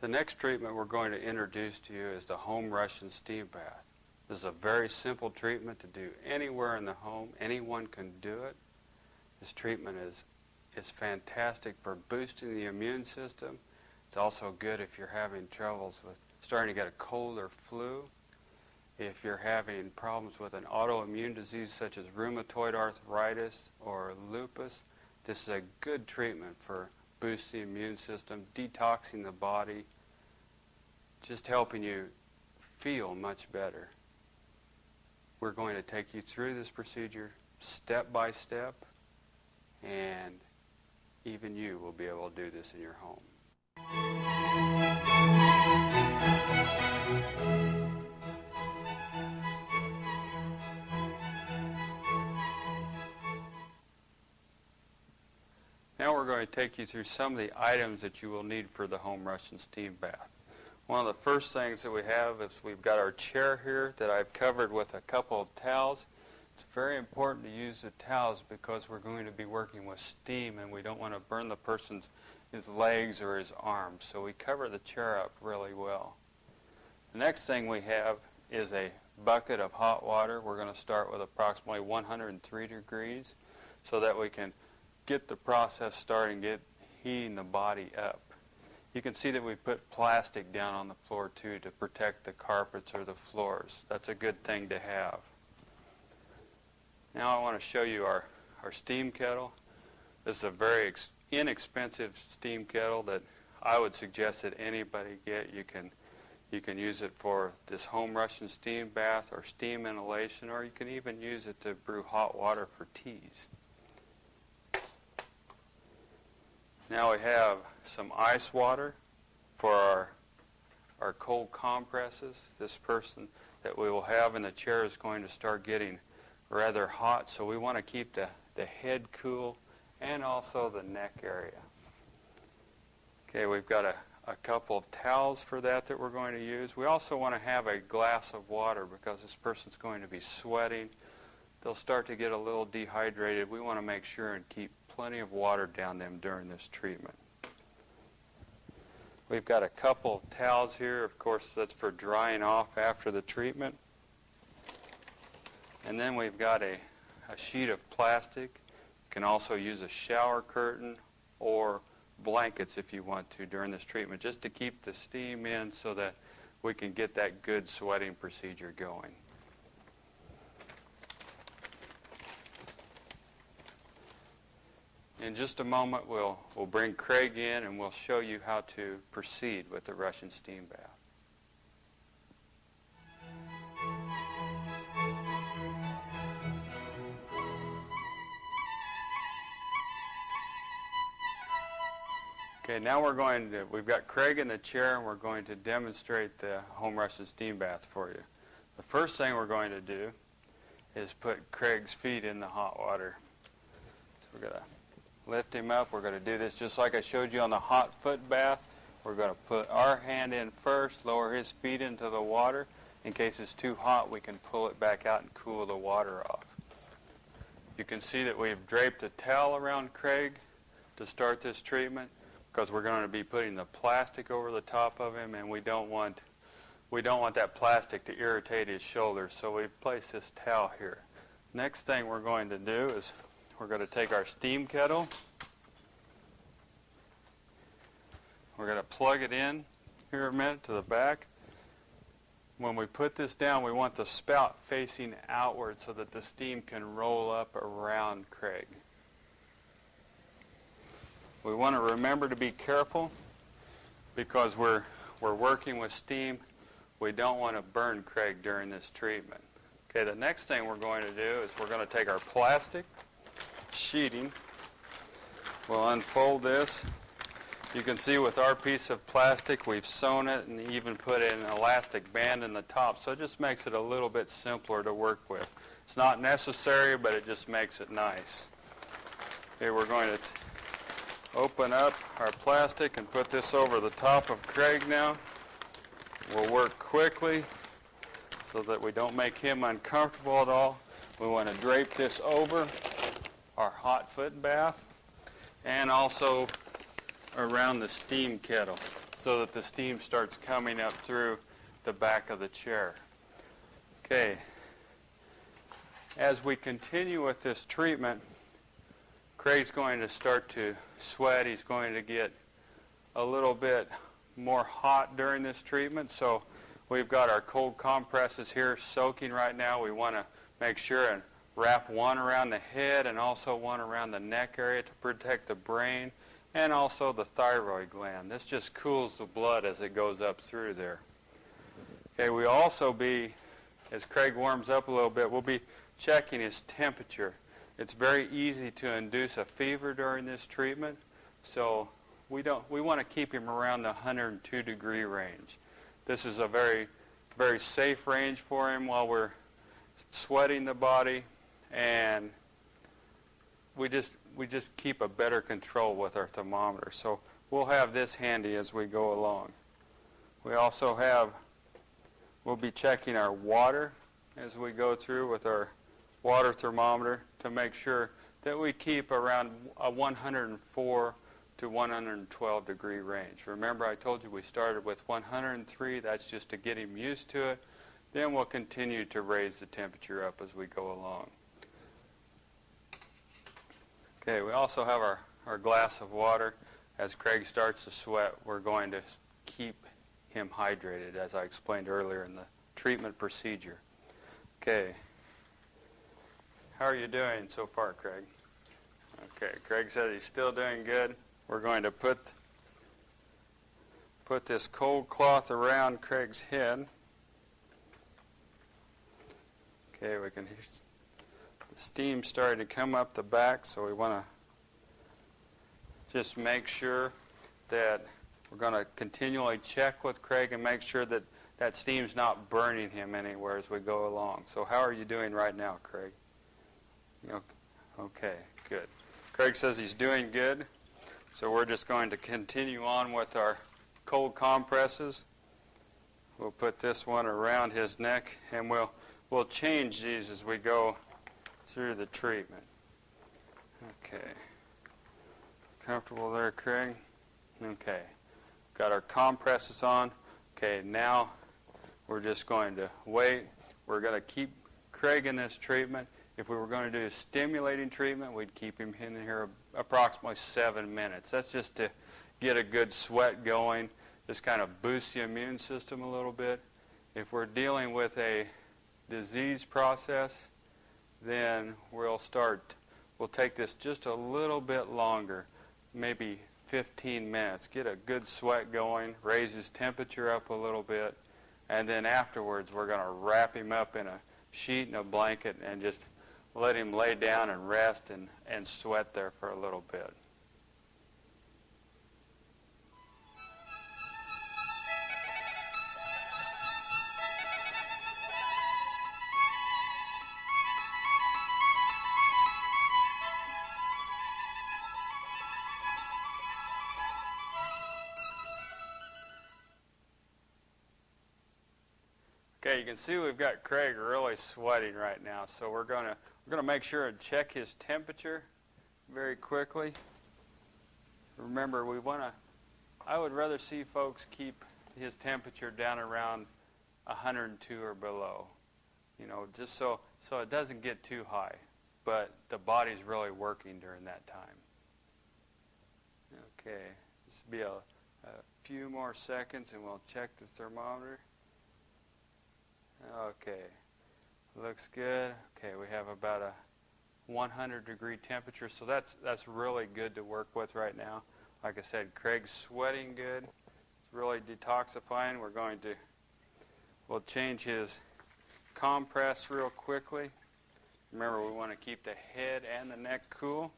The next treatment we're going to introduce to you is the home Russian steam bath. This is a very simple treatment to do anywhere in the home. Anyone can do it. This treatment is fantastic for boosting the immune system. It's also good if you're having troubles with starting to get a cold or flu. If you're having problems with an autoimmune disease such as rheumatoid arthritis or lupus, this is a good treatment for boosting the immune system, detoxing the body, just helping you feel much better. We're going to take you through this procedure step by step, and even you will be able to do this in your home. Now we're going to take you through some of the items that you will need for the home Russian steam bath. One of the first things that we have is we've got our chair here that I've covered with a couple of towels. It's very important to use the towels because we're going to be working with steam and we don't want to burn the person's his legs or his arms. So we cover the chair up really well. The next thing we have is a bucket of hot water. We're going to start with approximately 103 degrees so that we can get the process started and get heating the body up. You can see that we put plastic down on the floor too to protect the carpets or the floors. That's a good thing to have. Now I want to show you our steam kettle. This is a very inexpensive steam kettle that I would suggest that anybody get. You can use it for this home Russian steam bath or steam inhalation, or you can even use it to brew hot water for teas. Now we have some ice water for our cold compresses. This person that we will have in the chair is going to start getting rather hot, so we want to keep the head cool and also the neck area. Okay, we've got a couple of towels for that we're going to use. We also want to have a glass of water because this person's going to be sweating. They'll start to get a little dehydrated. We want to make sure and keep plenty of water down them during this treatment. We've got a couple of towels here. Of course, that's for drying off after the treatment. And then we've got a sheet of plastic. You can also use a shower curtain or blankets if you want to during this treatment, just to keep the steam in so that we can get that good sweating procedure going. In just a moment, we'll bring Craig in and we'll show you how to proceed with the Russian steam bath. Okay, now we've got Craig in the chair and we're going to demonstrate the home Russian steam bath for you. The first thing we're going to do is put Craig's feet in the hot water. So we're going to lift him up. We're going to do this just like I showed you on the hot foot bath. We're going to put our hand in first, lower his feet into the water. In case it's too hot, we can pull it back out and cool the water off. You can see that we've draped a towel around Craig to start this treatment because we're going to be putting the plastic over the top of him, and we don't want that plastic to irritate his shoulders, so we've placed this towel here. Next thing we're going to do is we're going to take our steam kettle. We're going to plug it in here a minute to the back. When we put this down, we want the spout facing outward so that the steam can roll up around Craig. We want to remember to be careful because we're working with steam. We don't want to burn Craig during this treatment. Okay, the next thing we're going to do is we're going to take our plastic sheeting. We'll unfold this. You can see with our piece of plastic, we've sewn it and even put an elastic band in the top, so it just makes it a little bit simpler to work with. It's not necessary, but it just makes it nice. Okay, we're going to open up our plastic and put this over the top of Craig now. We'll work quickly so that we don't make him uncomfortable at all. We want to drape this over our hot foot bath and also around the steam kettle so that the steam starts coming up through the back of the chair. Okay. As we continue with this treatment, Craig's going to start to sweat. He's going to get a little bit more hot during this treatment. So we've got our cold compresses here soaking right now. We want to make sure and wrap one around the head and also one around the neck area to protect the brain and also the thyroid gland. This just cools the blood as it goes up through there. Okay, we also be, as Craig warms up a little bit, we'll be checking his temperature. It's very easy to induce a fever during this treatment, so we want to keep him around the 102 degree range. This is a very, very safe range for him while we're sweating the body, and we just keep a better control with our thermometer. So we'll have this handy as we go along. We also we'll be checking our water as we go through with our water thermometer to make sure that we keep around a 104 to 112 degree range. Remember, I told you we started with 103. That's just to get him used to it. Then we'll continue to raise the temperature up as we go along. Okay, we also have our glass of water. As Craig starts to sweat, we're going to keep him hydrated, as I explained earlier in the treatment procedure. Okay. How are you doing so far, Craig? Okay, Craig said he's still doing good. We're going to put this cold cloth around Craig's head. Okay, we can hear the steam starting to come up the back, so we want to just make sure that we're going to continually check with Craig and make sure that that steam's not burning him anywhere as we go along. So how are you doing right now, Craig? Okay, good. Craig says he's doing good, so we're just going to continue on with our cold compresses. We'll put this one around his neck, and we'll change these as we go through the treatment. Okay. Comfortable there, Craig? Okay. Got our compresses on. Okay, now we're just going to wait. We're going to keep Craig in this treatment. If we were going to do a stimulating treatment, we'd keep him in here approximately 7 minutes. That's just to get a good sweat going, just kind of boost the immune system a little bit. If we're dealing with a disease process, then we'll take this just a little bit longer, maybe 15 minutes. Get a good sweat going, raise his temperature up a little bit, and then afterwards we're going to wrap him up in a sheet and a blanket and just let him lay down and rest and sweat there for a little bit. Okay, you can see we've got Craig really sweating right now, so we're going to make sure and check his temperature very quickly. Remember, I would rather see folks keep his temperature down around 102 or below, just so it doesn't get too high, but the body's really working during that time. Okay, this will be a few more seconds and we'll check the thermometer. Okay, looks good. Okay, we have about a 100 degree temperature, so that's really good to work with right now. Like I said, Craig's sweating good. It's really detoxifying. We'll change his compress real quickly. Remember, we want to keep the head and the neck cool.